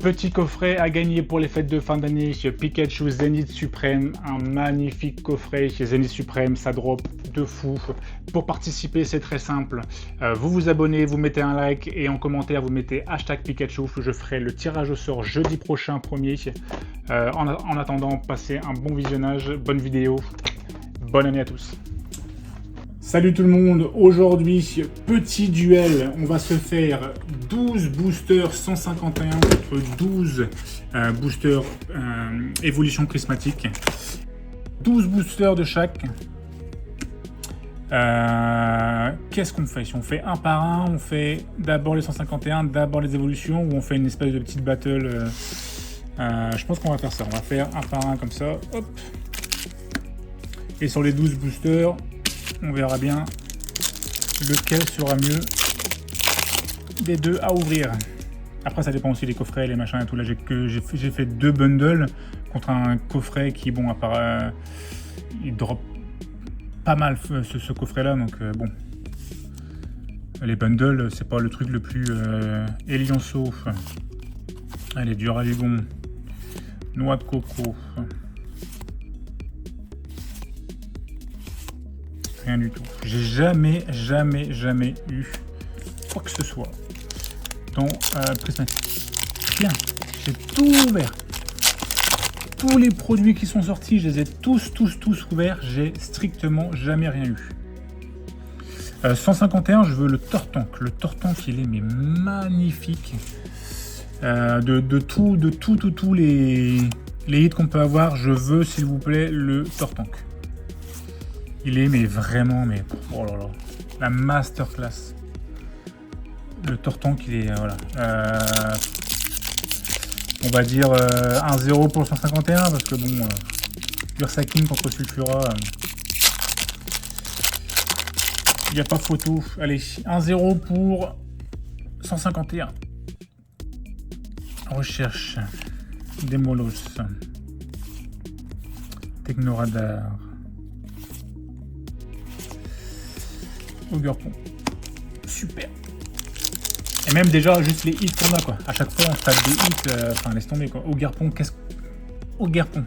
Petit coffret à gagner pour les fêtes de fin d'année, Pikachu Zenith Suprême, un magnifique coffret chez Zenith Suprême, ça drop de fou. Pour participer, c'est très simple, vous vous abonnez, vous mettez un like et en commentaire vous mettez hashtag Pikachu, je ferai le tirage au sort jeudi prochain premier. En attendant, passez un bon visionnage, bonne vidéo, bonne année à tous. Salut tout le monde, aujourd'hui petit duel, on va se faire 12 boosters 151 contre 12 boosters évolution prismatique, 12 boosters de chaque. Qu'est-ce qu'on fait? Si on fait un par un, on fait d'abord les 151, d'abord les évolutions, ou on fait une espèce de petite battle. Je pense qu'on va faire ça, on va faire un par un comme ça, hop. Et sur les 12 boosters, on verra bien lequel sera mieux des deux à ouvrir. Après ça dépend aussi des coffrets, les machins et tout. Là j'ai fait deux bundles contre un coffret qui, bon, à part il drop pas mal ce coffret là, donc bon. Les bundles, c'est pas le truc le plus élionceau. Allez, du raligon, noix de coco. Rien du tout. J'ai jamais eu quoi que ce soit dans prismatique. Rien. J'ai tout ouvert. Tous les produits qui sont sortis, je les ai tous ouverts. J'ai strictement jamais rien eu. 151, je veux le Tortank. Le Tortank, il est mais magnifique. De tous les hits qu'on peut avoir, je veux s'il vous plaît le Tortank. Il est mais vraiment, mais oh là là, la masterclass. Le Tortank, il est voilà. On va dire 1-0 pour 151 parce que bon, Ursaking contre Sulfura, il n'y a pas photo. Allez, 1-0 pour 151. Recherche. Demolos. Technoradar. Ogerpon. Super. Et même déjà juste les hits qu'on a quoi. À chaque fois on tape des hits, enfin laisse tomber quoi. Ogerpon, Ogerpon.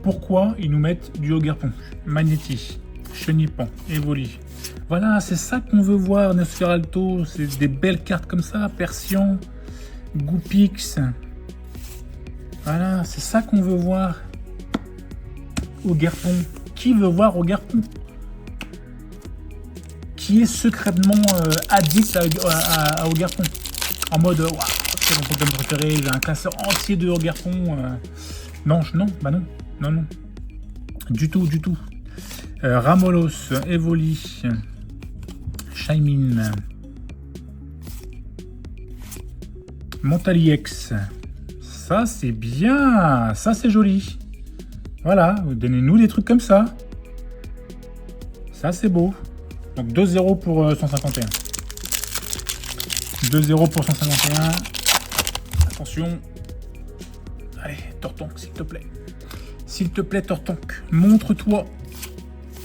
Pourquoi ils nous mettent du Ogerpon? Magnéti, Chenipan, Evoli. Voilà, c'est ça qu'on veut voir, Nosferalto. C'est des belles cartes comme ça, Persian, Goupix. Voilà, c'est ça qu'on veut voir. Ogerpon. Qui veut voir Ogerpon? Qui est secrètement addict à Ogerpon, en mode waouh, c'est mon Pokémon préféré, j'ai un classeur entier de Ogerpon. Non, non, du tout. Ramolos, Evoli, Shaymin, Montaliex, ça c'est bien, ça c'est joli. Voilà, donnez-nous des trucs comme ça. Ça c'est beau. Donc 2-0 pour 151. 2-0 pour 151. Attention. Allez, Tortank, s'il te plaît. S'il te plaît, Tortank. Montre-toi.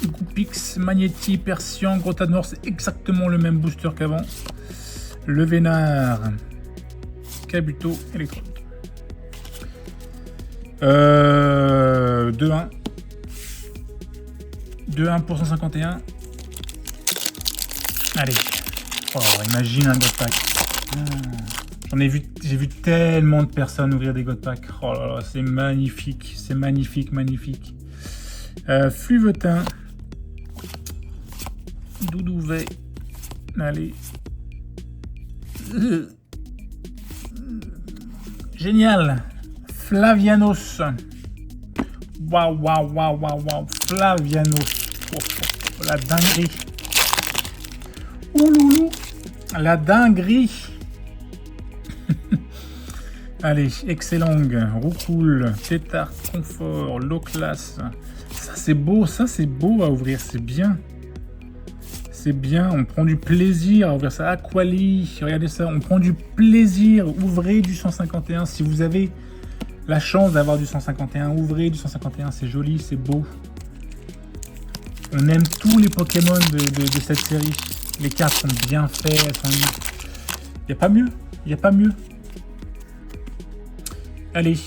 Goupix, Magnéti, Persian, Grotadmor, c'est exactement le même booster qu'avant. Le Vénard. Kabuto, Electrode. 2-1. 2-1 pour 151. Allez, oh, imagine un God Pack. J'ai vu tellement de personnes ouvrir des God Pack. Oh là là, c'est magnifique, magnifique. Fluvetin, Doudouvet, allez. Génial, Flavianos. Waouh, Flavianos. Oh, la dinguerie. Ouloulou, la dinguerie. Allez, excellent. Roucoule, Tétard, Confort, Low Class. Ça c'est beau à ouvrir, c'est bien. C'est bien, on prend du plaisir à ouvrir ça. Aquali, regardez ça, on prend du plaisir. Ouvrez du 151 si vous avez la chance d'avoir du 151. Ouvrez du 151, c'est joli, c'est beau. On aime tous les Pokémon de cette série. Les cartes sont bien faites, elles sont... Il n'y a pas mieux. Allez.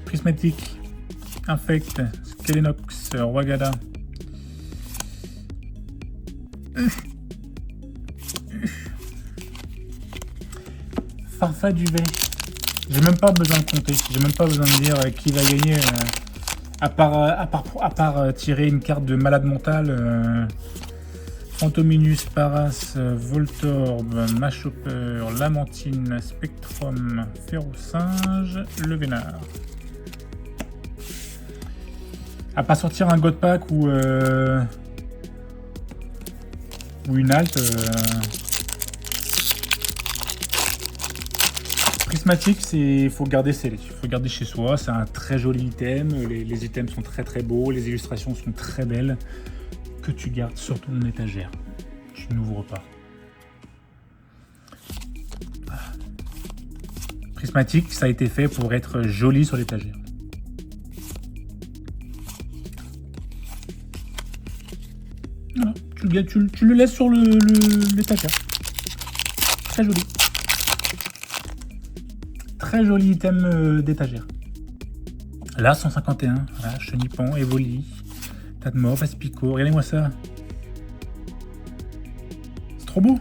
Prismatique. Infect. Skelenox. Rwagada. Farfa Duvet. J'ai même pas besoin de compter. J'ai même pas besoin de dire qui va gagner. À part tirer une carte de malade mental. Fantominus, Paras, Voltorb, Machopper, Lamantine, Spectrum, Ferrosinge, Le Vénard. À pas sortir un God Pack ou une alt. Prismatique, il faut garder scellé. Il faut garder chez soi. C'est un très joli item. Les items sont très très beaux. Les illustrations sont très belles. Que tu gardes sur ton étagère. Tu n'ouvres pas. Prismatique, ça a été fait pour être joli sur l'étagère. Voilà, tu le laisses sur l'étagère. Très joli. Très joli item d'étagère. Là, 151. Voilà, Chenipan, Evoli. Tadmor, Aspico, regardez-moi ça. C'est trop beau.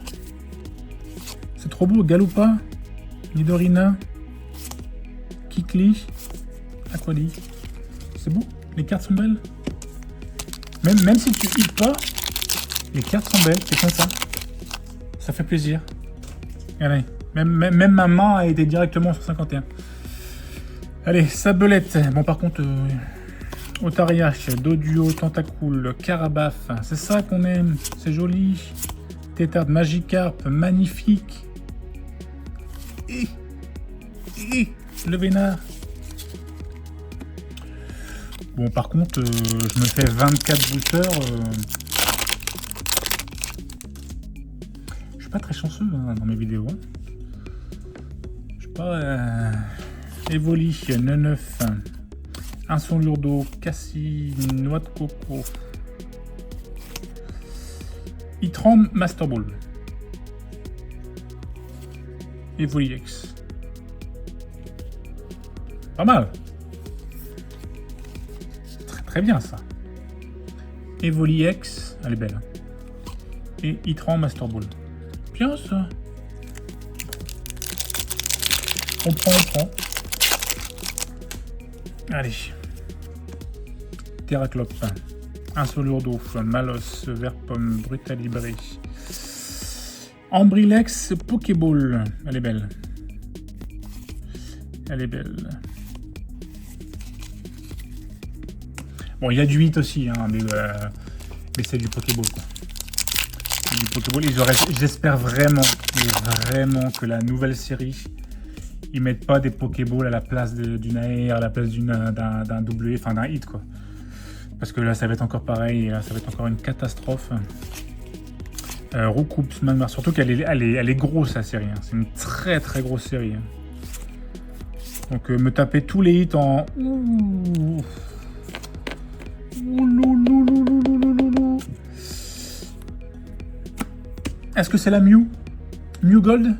C'est trop beau. Galupa, Nidorina, Kikli, Aquali. C'est beau. Les cartes sont belles. Même si tu hits pas, les cartes sont belles. C'est comme ça. Ça fait plaisir. Regardez. Même ma main a été directement sur 51. Allez, Sabelette. Bon, par contre... Otariach, Doduo, Tentacool, Carabaf, c'est ça qu'on aime, c'est joli. Tétard, Magikarp, magnifique. Et le Vénard. Bon, par contre, je me fais 24 boosters. Je suis pas très chanceux dans mes vidéos. Je suis pas... Evoli, Neneuf. Un son lourdeau, Cassie, noix de coco. Itram, Master Ball. Evoli X. Pas mal. Très très bien ça. Evoli X, elle est belle. Et Itram, Master Ball. Bien ça. On prend. Allez. Terraclope. Un Solourdo. Malos. Verpomme. Brutalibré. Ambrilex. Pokéball. Elle est belle. Elle est belle. Bon, il y a du 8 aussi, hein, mais c'est du Pokéball, quoi. C'est du Pokéball. J'espère vraiment que la nouvelle série... Ils mettent pas des Pokéballs à la place d'une AR, à la place d'un W, enfin d'un hit, quoi. Parce que là, ça va être encore pareil, là, ça va être encore une catastrophe. Roucoups, Magmar, surtout qu'elle est grosse, la série. Hein. C'est une très très grosse série. Hein. Donc, me taper tous les hits en... Est-ce que c'est la Mew? Mew Gold?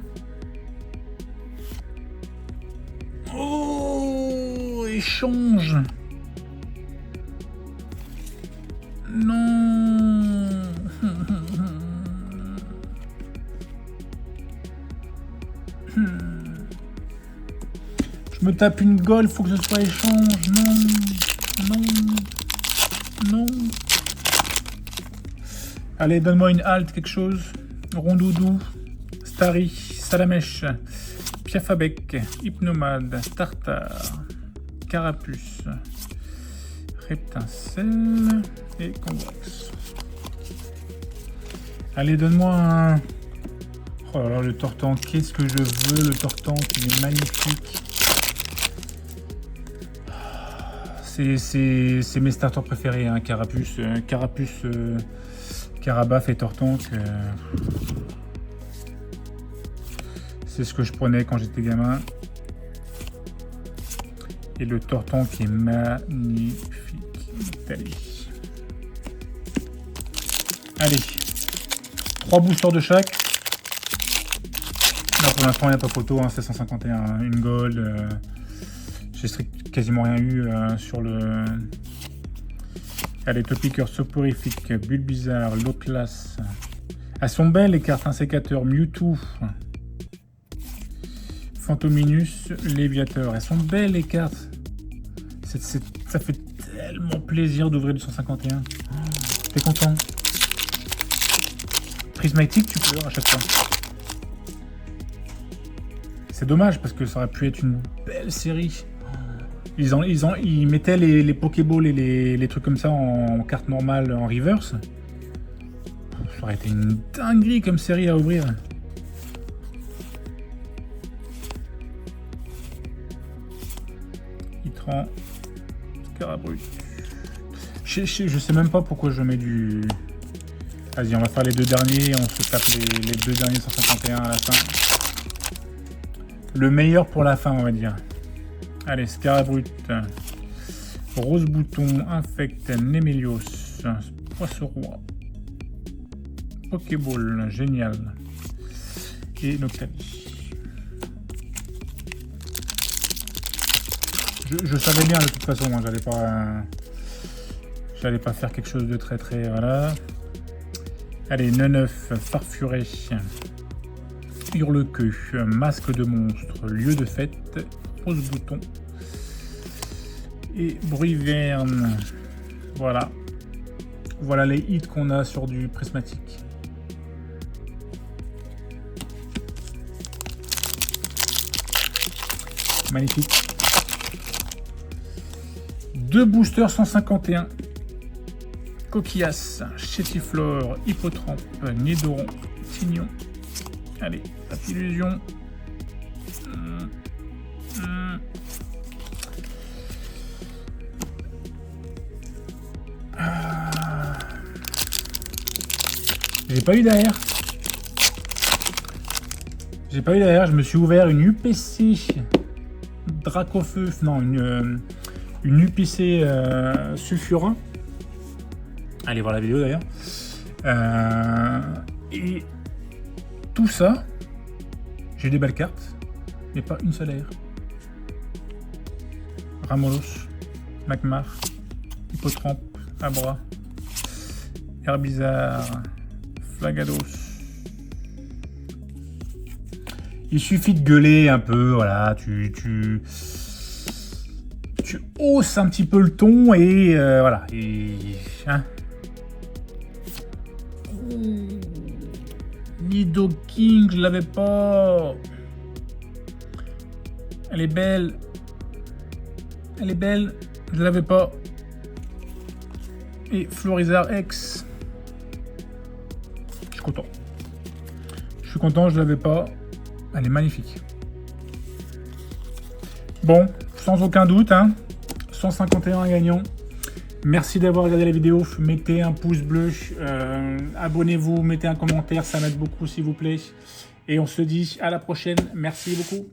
Échange. Non. Je me tape une gold, faut que ce soit échange. Non. Allez, donne-moi une halte, quelque chose. Rondoudou, Starry, Salamèche, Piafabec, Hypnomade, Tartare. Carapuce, Reptincelle et Convox. Allez, donne-moi un... Oh là là, le Tortank, qu'est-ce que je veux, le Tortank, il est magnifique. C'est mes starters préférés, hein, Carapuce, Carabaf et Tortank. C'est ce que je prenais quand j'étais gamin. Et le Tortank est magnifique. Allez. 3 boosters de chaque. Là pour l'instant il n'y a pas photo, hein, c'est 151. Une gold, J'ai quasiment rien eu sur le... Allez, Topiqueur, Soporifique, Bulbizarre, Loclas. Elles sont belles les cartes, hein, Sécateur, Mewtwo. Fantominus, Léviateur. Elles sont belles les cartes. Ça fait tellement plaisir d'ouvrir du 151. Oh, t'es content? Prismatique, tu pleures à chaque fois. C'est dommage parce que ça aurait pu être une belle série. Ils mettaient les Pokéballs et les trucs comme ça en carte normale, en reverse. Ça aurait été une dinguerie comme série à ouvrir. Itran, Scarabruit. Je sais même pas pourquoi je mets du... Vas-y, on va faire les deux derniers. On se tape les deux derniers 151 à la fin. Le meilleur pour la fin, on va dire. Allez, Scarabruit, Rose Bouton, Infect, Nemelios, Poisson-Roi, Pokéball, génial. Et Noctali. Je savais bien de toute façon, moi, j'allais pas faire quelque chose de très voilà. Allez, Neneuf, Farfuré, Hurlequeux, Masque de monstre, Lieu de fête, Rose Bouton et Bruiverne. Voilà. Voilà les hits qu'on a sur du prismatique. Magnifique. 2 boosters 151. Coquillas, Chétiflore, Hippotrampe, Nidoron, Tignon. Allez, Papillusion. J'ai pas eu derrière. Je me suis ouvert une UPC Dracofeu, non, une UPC Sulfurin. Allez voir la vidéo d'ailleurs. Et tout ça, j'ai des belles cartes, mais pas une seule air. Ramolos, Magmar, Hippotrampe, Abra, Herbizarre, Flagados. Il suffit de gueuler un peu, voilà, tu hausses un petit peu le ton et voilà. Et, hein. Nidoking, je l'avais pas. Elle est belle. Je l'avais pas. Et Florizard X. Je suis content, je l'avais pas. Elle est magnifique. Bon, sans aucun doute, hein, 151 gagnants. Merci d'avoir regardé la vidéo. Mettez un pouce bleu, abonnez-vous, mettez un commentaire, ça m'aide beaucoup s'il vous plaît. Et on se dit à la prochaine. Merci beaucoup.